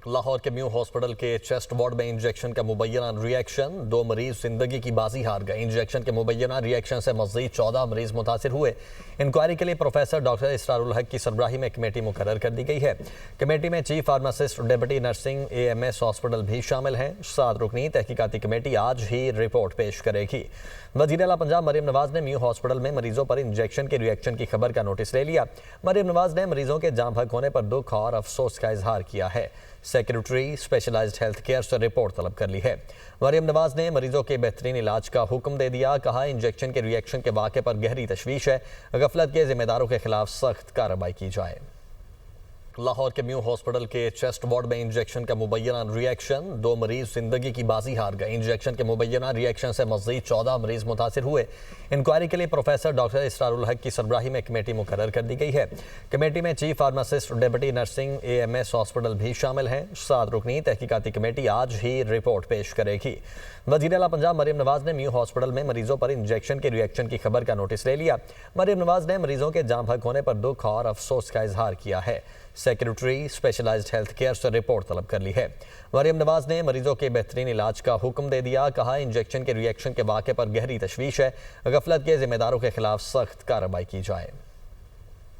लाहौर के mu hospital के chest ward में इंजेक्शन का मुबैना रिएक्शन, 2 मरीज जिंदगी की बाजी हार गए। इंजेक्शन के मुबैना रिएक्शन से मजीद 14 मरीज मुतासिर हुए। इंक्वायरी के लिए प्रोफेसर डॉक्टर इसरारुल हक की सरबराही में कमेटी मुकर्रर कर दी गई है। कमेटी में chief pharmacist, deputy nursing, AMS hospital भी शामिल हैं। 7 रुकनी तहकीकाती कमेटी आज ही रिपोर्ट पेश करेगी। वज़ीर आला पंजाब मरियम नवाज ने म्यू हॉस्पिटल में मरीजों पर इंजेक्शन के रिएक्शन की खबर का नोटिस ले लिया। मरियम नवाज ने मरीजों के जाँ बहक होने पर दुख और अफसोस का इजहार किया है। सेक्रेटरी स्पेशलाइज्ड हेल्थ केयर से रिपोर्ट तलब कर ली है। मरियम नवाज ने मरीजों के बेहतरीन इलाज का हुक्म दे दिया। कहा, इंजेक्शन के रिएक्शन के वाक़े पर गहरी तशवीश है। गफलत के जिम्मेदारों के खिलाफ सख्त कार्रवाई की जाए। लाहौर के म्यू हॉस्पिटल के चेस्ट वार्ड में इंजेक्शन का मुबैना रिएक्शन, 2 मरीज जिंदगी की बाजी हार गए। इंजेक्शन के मुबैना रिएक्शन से मजीद 14 मरीज मुतासिर हुए। इंक्वायरी के लिए प्रोफेसर डॉक्टर इसरारुल हक की सरबराही में कमेटी मुकर्रर कर दी गई है। कमेटी में chief pharmacist, deputy nursing, AMS hospital भी शामिल हैं। 7 रुकनी तहकीकाती कमेटी आज ही रिपोर्ट पेश करेगी। वज़ीर आला पंजाब मरियम नवाज ने म्यू हॉस्पिटल में मरीजों पर इंजेक्शन के रिएक्शन की खबर का नोटिस ले लिया। मरियम नवाज ने मरीजों के जाँ बहक होने पर दुख और अफसोस का इजहार किया है। सेक्रेटरी स्पेशलाइज्ड हेल्थ केयर से रिपोर्ट तलब कर ली है। मरियम नवाज ने मरीजों के बेहतरीन इलाज का हुक्म दे दिया। कहा, इंजेक्शन के रिएक्शन के वाक़े पर गहरी तशवीश है। गफलत के जिम्मेदारों के खिलाफ सख्त कार्रवाई की जाए।